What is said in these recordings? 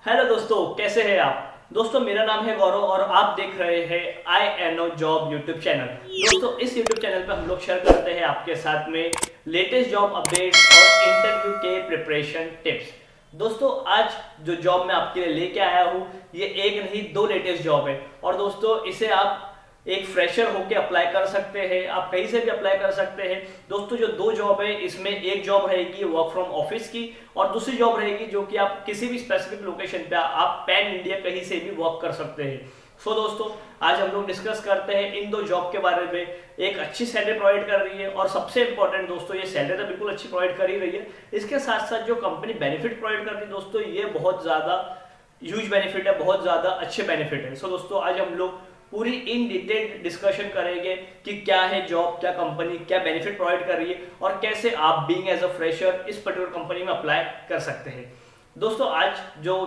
Hello दोस्तों, कैसे हैं आप। दोस्तों, मेरा नाम है गौरव और आप देख रहे हैं I N O job YouTube channel. दोस्तों, इस यूट्यूब चैनल पर हम लोग शेयर करते हैं आपके साथ में लेटेस्ट जॉब अपडेट्स और इंटरव्यू के प्रिपरेशन टिप्स। दोस्तों, आज जो जॉब मैं आपके लिए लेके आया हूँ, ये एक नहीं दो लेटेस्ट जॉब है। और दोस्तों, इसे आप एक फ्रेशर होके अप्लाई कर सकते हैं, आप कहीं से भी अप्लाई कर सकते हैं। दोस्तों, जो दो जॉब है, इसमें एक जॉब रहेगी वर्क फ्रॉम ऑफिस की और दूसरी जॉब रहेगी जो कि आप किसी भी स्पेसिफिक लोकेशन पे आप पैन इंडिया कहीं से भी वर्क कर सकते हैं। सो दोस्तों, आज हम लोग डिस्कस करते हैं इन दो जॉब के बारे में। एक अच्छी सैलरी प्रोवाइड कर रही है और सबसे इंपॉर्टेंट दोस्तों, ये सैलरी तो बिल्कुल अच्छी प्रोवाइड कर ही रही है, इसके साथ साथ जो कंपनी बेनिफिट प्रोवाइड करती है दोस्तों, ये बहुत ज्यादा ह्यूज बेनिफिट है, बहुत ज्यादा अच्छे बेनिफिट है। सो दोस्तों, आज हम लोग पूरी इन डिटेल डिस्कशन करेंगे कि क्या है जॉब, क्या कंपनी क्या बेनिफिट प्रोवाइड कर रही है और कैसे आप बीइंग एज अ फ्रेशर इस पर्टिकुलर कंपनी में अप्लाई कर सकते हैं। दोस्तों, आज जो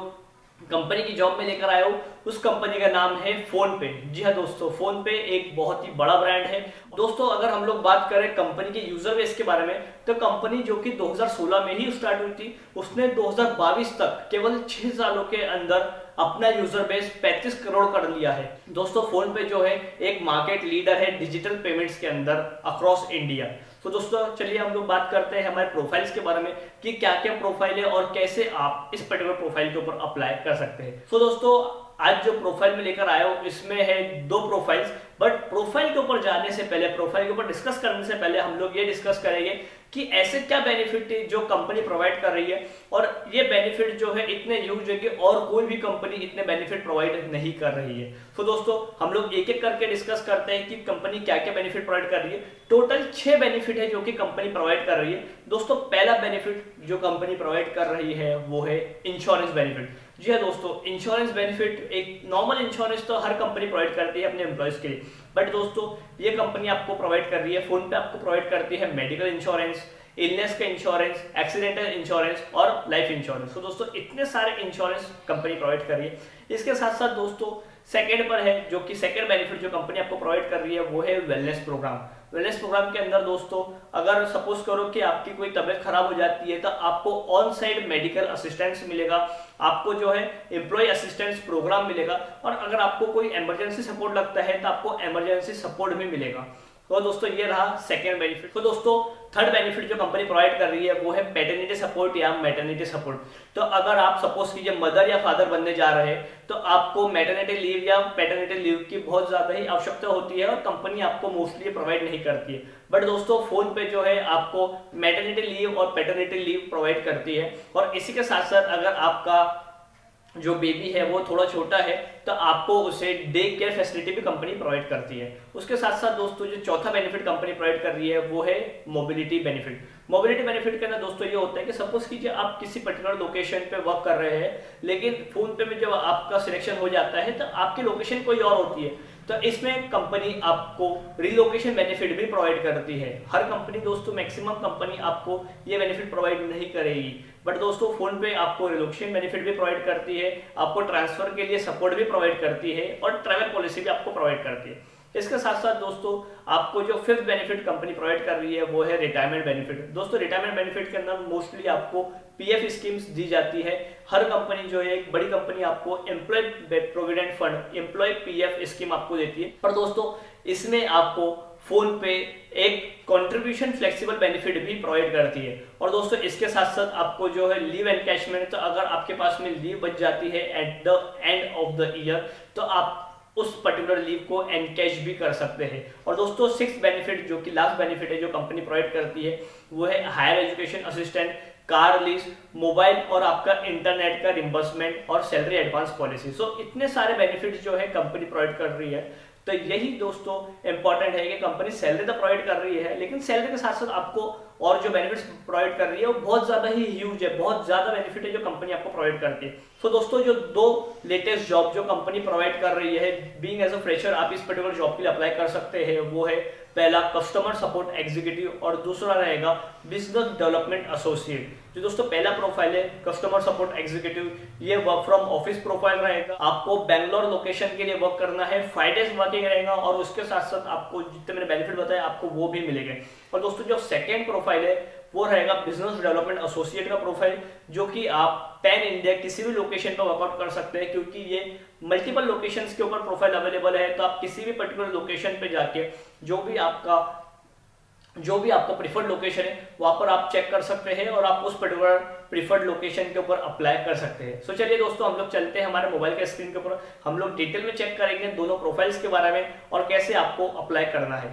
कंपनी की जॉब में लेकर आया हूँ, उस कंपनी का नाम है फोन पे। जी हाँ दोस्तों, फोन पे एक बहुत ही बड़ा ब्रांड है। दोस्तों, अगर हम लोग बात करें कंपनी के यूजर बेस के बारे में, तो कंपनी जो कि 2016 में ही स्टार्ट हुई थी, उसने 2022 तक केवल 6 सालों के अंदर अपना यूजर बेस 35 करोड़ कर लिया है। दोस्तों, फोन पे जो है एक मार्केट लीडर है डिजिटल पेमेंट्स के अंदर अक्रॉस इंडिया। तो दोस्तों, चलिए हम लोग बात करते हैं हमारे प्रोफाइल्स के बारे में कि क्या क्या प्रोफाइल है और कैसे आप इस पर्टिकुलर प्रोफाइल के ऊपर अप्लाई कर सकते हैं। तो दोस्तों, आज जो प्रोफाइल में लेकर आया हूं, इसमें है दो प्रोफाइल्स। बट प्रोफाइल के ऊपर जाने से पहले, प्रोफाइल के ऊपर डिस्कस करने से पहले हम लोग ये डिस्कस करेंगे कि ऐसे क्या बेनिफिट है जो कंपनी प्रोवाइड कर रही है। और ये बेनिफिट जो है इतने ह्यूज है कि और कोई भी कंपनी इतने बेनिफिट प्रोवाइड नहीं कर रही है। तो दोस्तों, हम लोग एक एक करके डिस्कस करते हैं कि कंपनी क्या क्या बेनिफिट प्रोवाइड कर रही है। टोटल 6 बेनिफिट है जो कि कंपनी प्रोवाइड कर रही है। दोस्तों, पहला बेनिफिट जो कंपनी प्रोवाइड कर रही है वो है इंश्योरेंस बेनिफिट। जी हाँ दोस्तों, इंश्योरेंस बेनिफिट एक नॉर्मल इंश्योरेंस तो हर कंपनी प्रोवाइड करती है अपने एम्प्लॉयज के लिए। बट दोस्तों, ये कंपनी आपको प्रोवाइड कर रही है, फोन पे आपको प्रोवाइड करती है मेडिकल इंश्योरेंस, इलनेस का इंश्योरेंस, एक्सीडेंटल इंश्योरेंस और लाइफ इंश्योरेंस। तो दोस्तों, इतने सारे इंश्योरेंस कंपनी प्रोवाइड कर रही है। इसके साथ साथ दोस्तों, सेकेंड पर है जो कि सेकेंड बेनिफिट जो कंपनी आपको प्रोवाइड कर रही है वो है वेलनेस प्रोग्राम। वेलनेस प्रोग्राम के अंदर दोस्तों, अगर सपोज करो कि आपकी कोई तबियत खराब हो जाती है तो आपको ऑन साइड मेडिकल असिस्टेंस मिलेगा, आपको जो है एम्प्लॉय असिस्टेंस प्रोग्राम मिलेगा और अगर आपको कोई इमरजेंसी सपोर्ट लगता है तो आपको इमरजेंसी सपोर्ट भी मिलेगा। तो दोस्तों, ये रहा सेकेंड बेनिफिट। तो दोस्तों, थर्ड बेनिफिट जो कंपनी प्रोवाइड कर रही है वो है पैटर्निटी सपोर्ट या मैटरनिटी सपोर्ट। तो अगर आप सपोज कीजिए मदर या फादर बनने जा रहे हैं तो आपको मैटरनिटी लीव या पैटर्निटी लीव की बहुत ज्यादा ही आवश्यकता होती है और कंपनी आपको मोस्टली प्रोवाइड नहीं करती है। बट दोस्तों, फोन पे जो है आपको मैटरनिटी लीव और पैटर्निटी लीव प्रोवाइड करती है। और इसी के साथ साथ अगर आपका जो बेबी है वो थोड़ा छोटा है तो आपको उसे डे केयर फैसिलिटी भी कंपनी प्रोवाइड करती है। उसके साथ साथ दोस्तों, जो चौथा बेनिफिट कंपनी प्रोवाइड कर रही है वो है मोबिलिटी बेनिफिट। मोबिलिटी बेनिफिट के अंदर दोस्तों ये होता है कि सपोज कीजिए आप किसी पर्टिकुलर लोकेशन पे वर्क कर रहे हैं, लेकिन फोन पे में जब आपका सिलेक्शन हो जाता है तो आपकी लोकेशन कोई और होती है, तो इसमें कंपनी आपको रिलोकेशन बेनिफिट भी प्रोवाइड करती है। हर कंपनी दोस्तों, मैक्सिमम कंपनी आपको ये बेनिफिट प्रोवाइड नहीं करेगी, बट दोस्तों फोन पे आपको रिलोकेशन बेनिफिट भी प्रोवाइड करती है, आपको ट्रांसफर के लिए सपोर्ट भी प्रोवाइड करती है और ट्रैवल पॉलिसी भी आपको प्रोवाइड करती है। इसके साथ साथ दोस्तों, आपको जो फिफ्थ बेनिफिट कंपनी प्रोवाइड कर रही है वो है रिटायरमेंट बेनिफिट। दोस्तों, रिटायरमेंट बेनिफिट के अंदर मोस्टली आपको पीएफ स्कीम्स दी जाती है। हर कंपनी जो है, एक बड़ी कंपनी आपको employ provident fund, employ PF scheme आपको देती है। पर दोस्तों, इसमें आपको फोन पे एक कंट्रीब्यूशन फ्लेक्सिबल बेनिफिट भी प्रोवाइड करती है। और दोस्तों, इसके साथ साथ आपको जो है लीव एनकैशमेंट, तो अगर आपके पास में लीव बच जाती है at the end of the year तो आप उस पर्टिकुलर लीव को एनकैश भी कर सकते हैं। और दोस्तों, सिक्स बेनिफिट जो कि लास्ट बेनिफिट है जो कंपनी प्रोवाइड करती है वो है higher education assistant, car lease, mobile और आपका इंटरनेट का रिम्बर्समेंट और सैलरी एडवांस पॉलिसी। सो इतने सारे बेनिफिट्स जो है कंपनी प्रोवाइड कर रही है। तो यही दोस्तों इंपॉर्टेंट है कि कंपनी सैलरी तो प्रोवाइड कर रही है, लेकिन सैलरी के साथ साथ आपको और जो बेनिफिट्स प्रोवाइड कर रही है वो बहुत ज्यादा ही ह्यूज है, बहुत ज्यादा बेनिफिट है जो कंपनी आपको प्रोवाइड करती है। तो दोस्तों, जो दो लेटेस्ट जॉब जो कंपनी प्रोवाइड कर रही है, बीइंग एज अ फ्रेशर आप इस पर्टिकुलर जॉब के लिए अप्लाई कर सकते हैं, वो है पहला कस्टमर सपोर्ट एग्जीक्यूटिव और दूसरा रहेगा बिजनेस डेवलपमेंट एसोसिएट। जो दोस्तों पहला प्रोफाइल है कस्टमर सपोर्ट एग्जीक्यूटिव, ये वर्क फ्रॉम ऑफिस प्रोफाइल रहेगा। आपको बैंगलोर लोकेशन के लिए वर्क करना है, 5 डेज वर्किंग रहेगा और उसके साथ साथ आपको जितने मैंने बेनिफिट बताया आपको वो भी मिलेंगे। और दोस्तों, जो सेकेंड प्रोफाइल है वो रहेगा बिजनेस डेवलपमेंट एसोसिएट का प्रोफाइल, जो कि आप पैन इंडिया किसी भी लोकेशन पर वर्कआउट कर सकते हैं, क्योंकि ये मल्टीपल लोकेशंस के ऊपर प्रोफाइल अवेलेबल है। तो आप किसी भी पर्टिकुलर लोकेशन पे जाके जो भी आपका प्रिफर्ड लोकेशन है वहां पर आप चेक कर सकते हैं और आप उस पर्टिकुलर प्रिफर्ड लोकेशन के ऊपर अप्लाई कर सकते हैं। सो चलिए दोस्तों, हम लोग चलते हैं हमारे मोबाइल के स्क्रीन के ऊपर, हम लोग डिटेल में चेक करेंगे दोनों प्रोफाइल्स के बारे में और कैसे आपको अप्लाई करना है।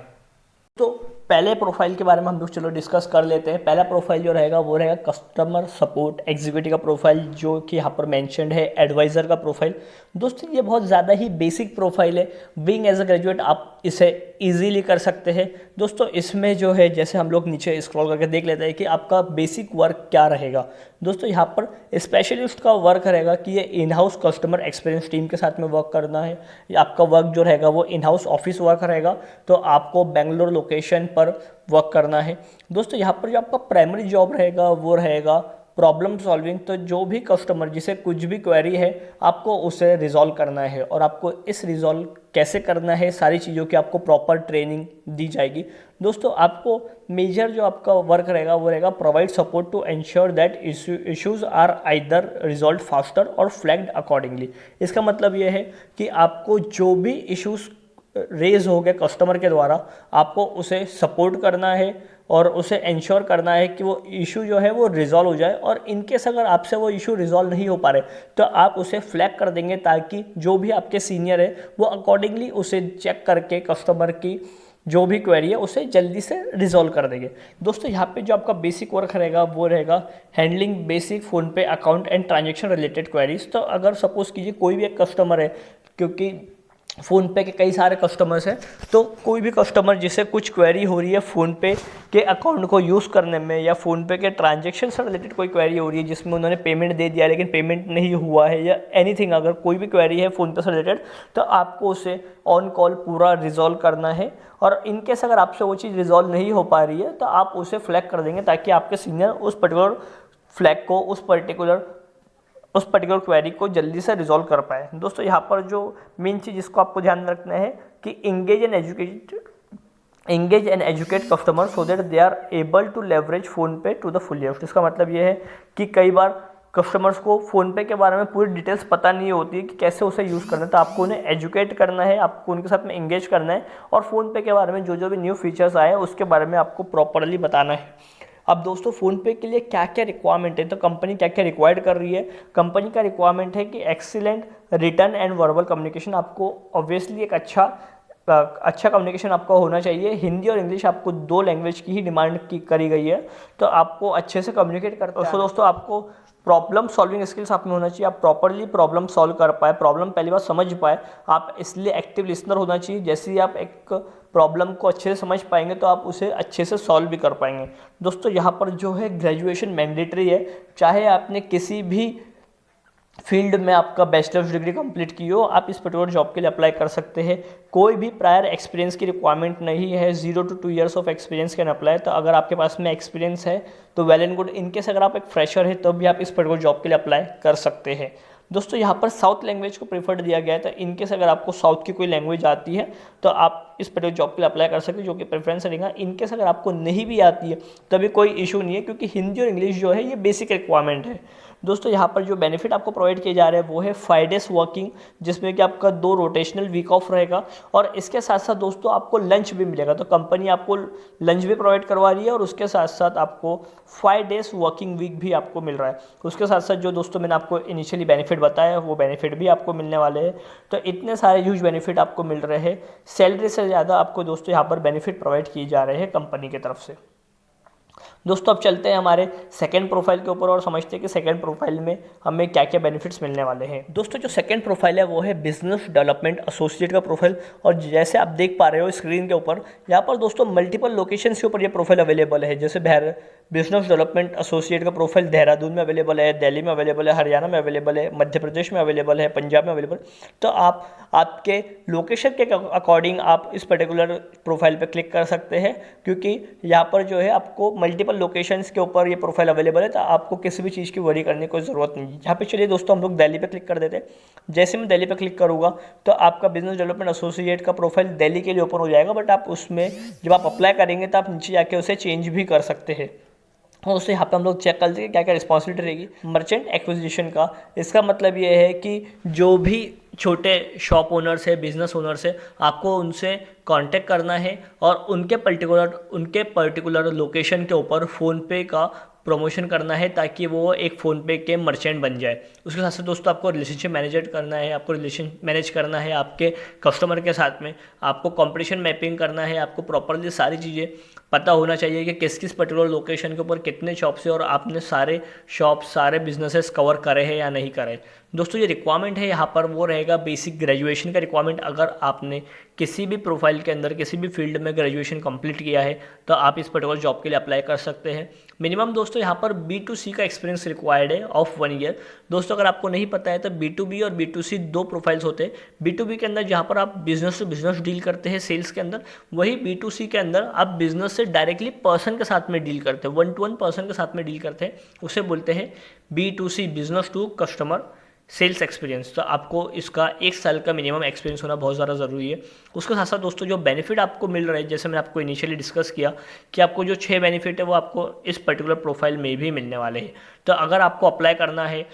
तो पहले प्रोफाइल के बारे में हम लोग चलो डिस्कस कर लेते हैं। पहला प्रोफाइल जो रहेगा वो रहेगा कस्टमर सपोर्ट एग्जीक्यूटिव का प्रोफाइल, जो कि यहाँ पर मेंशन्ड है एडवाइज़र का प्रोफाइल। दोस्तों ये बहुत ज़्यादा ही बेसिक प्रोफाइल है, बीइंग एज अ ग्रेजुएट आप इसे इजीली कर सकते हैं। दोस्तों इसमें जो है, जैसे हम लोग नीचे स्क्रॉल करके देख लेते हैं कि आपका बेसिक वर्क क्या रहेगा। दोस्तों यहाँ पर स्पेशलिस्ट का वर्क रहेगा कि ये in house customer experience team के साथ में वर्क करना है। आपका वर्क जो रहेगा वो इन हाउस ऑफिस वर्क रहेगा, तो आपको बेंगलोर लोकेशन पर वर्क करना है। दोस्तों यहाँ पर जो आपका प्राइमरी जॉब रहेगा वो रहेगा प्रॉब्लम सॉल्विंग। तो जो भी कस्टमर जिसे कुछ भी क्वेरी है आपको उसे रिजॉल्व करना है, और आपको इस रिजॉल्व कैसे करना है सारी चीज़ों की आपको प्रॉपर ट्रेनिंग दी जाएगी। दोस्तों आपको मेजर जो आपका वर्क रहेगा वो रहेगा provide support to ensure that issues are either resolve faster और फ्लैग्ड अकॉर्डिंगली। इसका मतलब ये है कि आपको जो भी इश्यूज रेज हो गए कस्टमर के द्वारा, आपको उसे सपोर्ट करना है और उसे इंश्योर करना है कि वो इशू जो है वो रिजॉल्व हो जाए। और इनकेस अगर आपसे वो इशू रिजॉल्व नहीं हो पा रहे तो आप उसे फ्लैग कर देंगे, ताकि जो भी आपके सीनियर है वो अकॉर्डिंगली उसे चेक करके कस्टमर की जो भी क्वेरी है उसे जल्दी से रिजॉल्व कर देंगे। दोस्तों यहाँ पे जो आपका बेसिक वर्क रहेगा वो रहेगा हैंडलिंग बेसिक फ़ोन पे account and transaction related queries. तो अगर सपोज कीजिए कोई भी एक कस्टमर है, क्योंकि फ़ोनपे के कई सारे कस्टमर्स हैं, तो कोई भी कस्टमर जिसे कुछ क्वेरी हो रही है फ़ोनपे के अकाउंट को यूज़ करने में, या फ़ोनपे के ट्रांजेक्शन से रिलेटेड कोई क्वेरी हो रही है जिसमें उन्होंने पेमेंट दे दिया लेकिन पेमेंट नहीं हुआ है, या एनीथिंग, अगर कोई भी क्वेरी है फ़ोनपे से रिलेटेड, तो आपको उसे ऑन कॉल पूरा रिजॉल्व करना है। और इनकेस अगर आपसे वो चीज़ रिजॉल्व नहीं हो पा रही है तो आप उसे फ्लैग कर देंगे, ताकि आपके सीनियर उस पर्टिकुलर फ्लैग को उस पर्टिकुलर क्वेरी को जल्दी से रिजॉल्व कर पाए। दोस्तों यहाँ पर जो मेन चीज़ जिसको आपको ध्यान रखना है कि engage and educate customer so that they are able to leverage PhonePe to the full use. इसका मतलब ये है कि कई बार कस्टमर्स को फ़ोनपे के बारे में पूरी डिटेल्स पता नहीं होती है कि कैसे उसे यूज़ करना है, तो आपको उन्हें एजुकेट करना है, आपको उनके साथ में इंगेज करना है, और फ़ोनपे के बारे में जो भी न्यू फीचर्स आए हैं उसके बारे में आपको प्रॉपरली बताना है। अब दोस्तों फ़ोनपे के लिए क्या क्या रिक्वायरमेंट है, तो कंपनी क्या क्या रिक्वायर्ड कर रही है। कंपनी का रिक्वायरमेंट है कि excellent return and verbal communication, आपको ऑब्वियसली एक अच्छा कम्युनिकेशन आपका होना चाहिए। हिंदी और इंग्लिश आपको 2 लैंग्वेज की ही डिमांड करी गई है, तो आपको अच्छे से कम्युनिकेट करते हैं। दोस्तों आपको प्रॉब्लम सॉल्विंग स्किल्स आप में होना चाहिए, आप प्रॉपरली प्रॉब्लम सॉल्व कर पाए, प्रॉब्लम पहली बार समझ पाए। आप इसलिए एक्टिव लिसनर होना चाहिए, जैसे ही आप एक प्रॉब्लम को अच्छे से समझ पाएंगे तो आप उसे अच्छे से सॉल्व भी कर पाएंगे। दोस्तों यहाँ पर जो है ग्रेजुएशन मैंडेटरी है, चाहे आपने किसी भी फील्ड में आपका बैचलर्स डिग्री कंप्लीट की हो, आप इस पर्टिकुलर जॉब के लिए अप्लाई कर सकते हैं। कोई भी प्रायर एक्सपीरियंस की रिक्वायरमेंट नहीं है, 0 to 2 years of experience can apply. तो अगर आपके पास में एक्सपीरियंस है तो वेल एंड गुड, इनकेस अगर आप एक फ्रेशर है तो भी आप इस पर्टिकुलर जॉब के लिए अप्लाई कर सकते हैं। दोस्तों यहाँ पर साउथ लैंग्वेज को प्रीफर्ड दिया गया है, तो इनकेस अगर आपको साउथ की कोई लैंग्वेज आती है तो आप इस पर्टिकुलर जॉब के लिए अप्लाई कर सकते हैं, जो कि प्रेफरेंस रहेगा। इनकेस अगर आपको नहीं भी आती है तभी कोई इशू नहीं है, क्योंकि हिंदी और इंग्लिश जो है ये बेसिक रिक्वायरमेंट है। दोस्तों यहाँ पर जो बेनिफिट आपको प्रोवाइड किए जा रहे हैं वो है 5 डेज वर्किंग, जिसमें कि आपका 2 रोटेशनल वीक ऑफ रहेगा, और इसके साथ साथ दोस्तों आपको लंच भी मिलेगा। तो कंपनी आपको लंच भी प्रोवाइड करवा रही है, और उसके साथ साथ आपको 5 डेज वर्किंग वीक भी आपको मिल रहा है। उसके साथ साथ जो दोस्तों मैंने आपको इनिशियली बेनिफिट बताया वो बेनिफिट भी आपको मिलने वाले हैं। तो इतने सारे ह्यूज बेनिफिट आपको मिल रहे हैं, सैलरी से ज़्यादा आपको दोस्तों यहाँ पर बेनिफिट प्रोवाइड किए जा रहे हैं कंपनी की तरफ से। दोस्तों अब चलते हैं हमारे सेकंड प्रोफाइल के ऊपर और समझते हैं कि सेकंड प्रोफाइल में हमें क्या क्या बेनिफिट्स मिलने वाले हैं। दोस्तों जो सेकंड प्रोफाइल है वो है बिजनेस डेवलपमेंट एसोसिएट का प्रोफाइल, और जैसे आप देख पा रहे हो स्क्रीन के ऊपर, यहाँ पर दोस्तों मल्टीपल लोकेशन के ऊपर ये प्रोफाइल अवेलेबल है। जैसे बिजनेस डेवलपमेंट एसोसिएट का प्रोफाइल देहरादून में अवेलेबल है, दिल्ली में अवेलेबल है, हरियाणा में अवेलेबल है, मध्य प्रदेश में अवेलेबल है, पंजाब में अवेलेबल। तो आप आपके लोकेशन के अकॉर्डिंग आप इस पर्टिकुलर प्रोफाइल पे क्लिक कर सकते हैं, क्योंकि यहाँ पर जो है आपको मल्टीपल लोकेशंस के ऊपर ये प्रोफाइल अवेलेबल है, तो आपको किसी भी चीज़ की वरी करने की कोई ज़रूरत नहीं है। यहाँ पे चलिए दोस्तों हम लोग दिल्ली पे क्लिक कर देते हैं। जैसे मैं दिल्ली पे क्लिक करूँगा तो आपका बिजनेस डेवलपमेंट एसोसिएट का प्रोफाइल दिल्ली के लिए ओपन हो जाएगा, बट आप उसमें जब आप अप्लाई करेंगे तो आप नीचे जाके उसे चेंज भी कर सकते हैं। और उससे यहाँ पे हम लोग चेक कर लेंगे क्या क्या रिस्पॉन्सिबिलिटी रहेगी मर्चेंट एक्विजिशन का। इसका मतलब ये है कि जो भी छोटे शॉप ओनर्स है, बिजनेस ओनर्स है, आपको उनसे कांटेक्ट करना है और उनके पर्टिकुलर लोकेशन के ऊपर फ़ोनपे का प्रमोशन करना है ताकि वो एक फ़ोनपे के मर्चेंट बन जाए। उसके साथ साथ दोस्तों आपको रिलेशनशिप मैनेजर करना है, आपको रिलेशन मैनेज करना है आपके कस्टमर के साथ में, आपको कंपटीशन मैपिंग करना है, आपको प्रॉपरली सारी चीज़ें पता होना चाहिए कि किस किस पर्टिकुलर लोकेशन के ऊपर कितने शॉप्स है और आपने सारे शॉप सारे बिजनेसेस कवर करे हैं या नहीं करे। दोस्तों ये रिक्वायरमेंट है यहाँ पर वो रहेगा बेसिक ग्रेजुएशन का रिक्वायरमेंट। अगर आपने किसी भी प्रोफाइल के अंदर किसी भी फील्ड में ग्रेजुएशन कंप्लीट किया है तो आप इस पर्टिकुलर जॉब के लिए अप्लाई कर सकते हैं। मिनिमम दोस्तों यहाँ पर B2C का एक्सपीरियंस रिक्वायर्ड है ऑफ 1 ईयर। दोस्तों अगर आपको नहीं पता है तो B2B और B2C दो प्रोफाइल्स होते हैं। B2B के अंदर जहाँ पर आप बिजनेस टू बिजनेस डील करते हैं सेल्स के अंदर, वही B2C के अंदर आप बिजनेस से डायरेक्टली पर्सन के साथ में डील करते हैं, 1-to-1 पर्सन के साथ में डील करते हैं। उसे बोलते हैं B2C, business to customer sales experience. तो आपको इसका 1 साल का मिनिमम एक्सपीरियंस होना बहुत ज़्यादा ज़रूरी है। उसके साथ साथ दोस्तों जो बेनिफिट आपको मिल रहा है, जैसे मैंने आपको इनिशियली डिस्कस किया कि आपको जो 6 बेनिफिट है वो आपको इस पर्टिकुलर प्रोफाइल में भी मिलने वाले हैं। तो अगर आपको अप्लाई करना है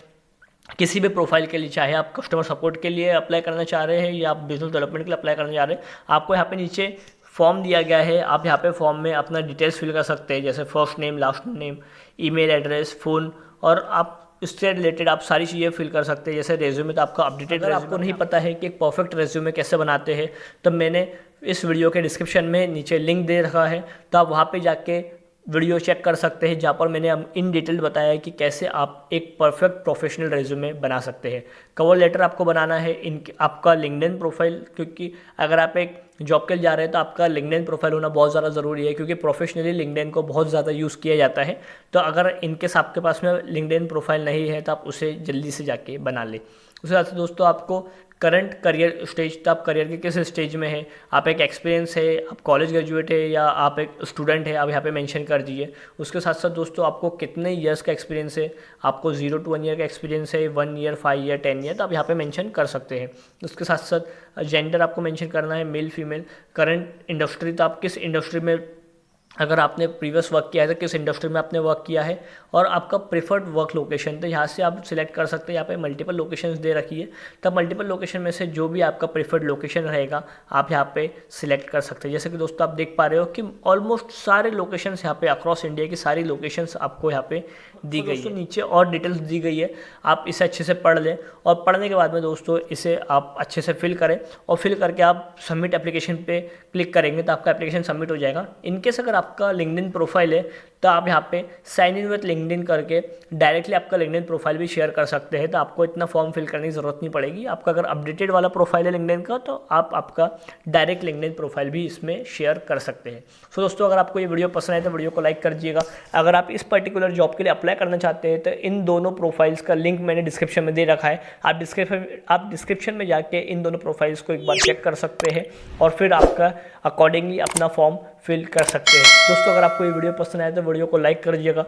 किसी भी प्रोफाइल के लिए, चाहे आप कस्टमर सपोर्ट के लिए अप्लाई करना चाह रहे हैं या आप बिजनेस डेवलपमेंट के लिए अप्लाई करना चाह रहे हैं, आपको यहाँ पे नीचे फॉर्म दिया गया है। आप यहाँ पे फॉर्म में अपना डिटेल्स फिल कर सकते हैं, जैसे first name, last name, email address, phone, और आप इससे रिलेटेड आप सारी चीज़ें फिल कर सकते हैं। जैसे रेज्यूमे तो आपका अपडेटेड, अगर आपको नहीं पता है कि एक परफेक्ट रेज्यूमे कैसे बनाते हैं तो मैंने इस वीडियो के डिस्क्रिप्शन में नीचे लिंक दे रखा है, तो आप वहाँ पे जाके वीडियो चेक कर सकते हैं, जहाँ पर मैंने इन डिटेल बताया है कि कैसे आप एक परफेक्ट प्रोफेशनल रेज्यूमे बना सकते हैं। कवर लेटर आपको बनाना है, आपका लिंक्डइन प्रोफाइल, क्योंकि अगर आप एक जॉब के लिए जा रहे हैं तो आपका लिंक्डइन प्रोफाइल होना बहुत ज़्यादा ज़रूरी है, क्योंकि प्रोफेशनली लिंक्डइन को बहुत ज़्यादा यूज़ किया जाता है। तो अगर इनकेस आपके पास में लिंक्डइन प्रोफाइल नहीं है तो आप उसे जल्दी से जाके बना लें। उसके साथ दोस्तों आपको करंट करियर स्टेज, तो आप करियर के किस स्टेज में है, आप एक एक्सपीरियंस है, आप कॉलेज ग्रेजुएट है या आप एक स्टूडेंट है, आप यहाँ पे मेंशन कर दीजिए। उसके साथ साथ दोस्तों आपको कितने ईयर्स का एक्सपीरियंस है, आपको 0 to 1 ईयर का एक्सपीरियंस है, 1 ईयर, 5 ईयर, 10 ईयर, तो आप यहाँ पे मेंशन कर सकते हैं। उसके साथ साथ जेंडर आपको मेंशन करना है, मेल फीमेल। करंट इंडस्ट्री, तो आप किस इंडस्ट्री में, अगर आपने प्रीवियस वर्क किया है तो किस इंडस्ट्री में आपने वर्क किया है, और आपका प्रेफर्ड वर्क लोकेशन, तो यहाँ से आप सिलेक्ट कर सकते हैं। यहाँ पे मल्टीपल लोकेशंस दे रखी है, तब मल्टीपल लोकेशन में से जो भी आपका प्रेफर्ड लोकेशन रहेगा आप यहाँ पे सिलेक्ट कर सकते हैं। जैसे कि दोस्तों आप देख पा रहे हो कि ऑलमोस्ट सारे लोकेशंस यहाँ पे अक्रॉस इंडिया की सारी लोकेशंस आपको यहाँ पे दी गई है। नीचे और डिटेल्स दी गई है, आप इसे अच्छे से पढ़ लें, और पढ़ने के बाद में दोस्तों इसे आप अच्छे से फिल करें, और फिल करके आप सबमिट एप्लीकेशन पे क्लिक करेंगे तो आपका एप्लीकेशन सबमिट हो जाएगा। इनकेस अगर आपका लिंक्डइन प्रोफाइल है तो आप यहाँ पे साइन इन विथ लिंक्डइन करके डायरेक्टली आपका लिंक्डइन प्रोफाइल भी शेयर कर सकते हैं, तो आपको इतना फॉर्म फिल करने की ज़रूरत नहीं पड़ेगी। आपका अगर अपडेटेड वाला प्रोफाइल है लिंक्डइन का तो आप आपका डायरेक्ट लिंक्डइन प्रोफाइल भी इसमें शेयर कर सकते हैं। सो दोस्तों अगर आपको ये वीडियो पसंद आए तो वीडियो को लाइक कर दीजिएगा। अगर आप इस पर्टिकुलर जॉब के लिए अप्लाई करना चाहते हैं तो इन दोनों प्रोफाइल्स का लिंक मैंने डिस्क्रिप्शन में दे रखा है, आप डिस्क्रिप्शन में जाके इन दोनों प्रोफाइल्स को एक बार चेक कर सकते हैं और फिर आपका अकॉर्डिंगली अपना फॉर्म फिल कर सकते हैं। दोस्तों अगर आपको ये वीडियो पसंद आए तो वीडियो को लाइक कर दीजिएगा।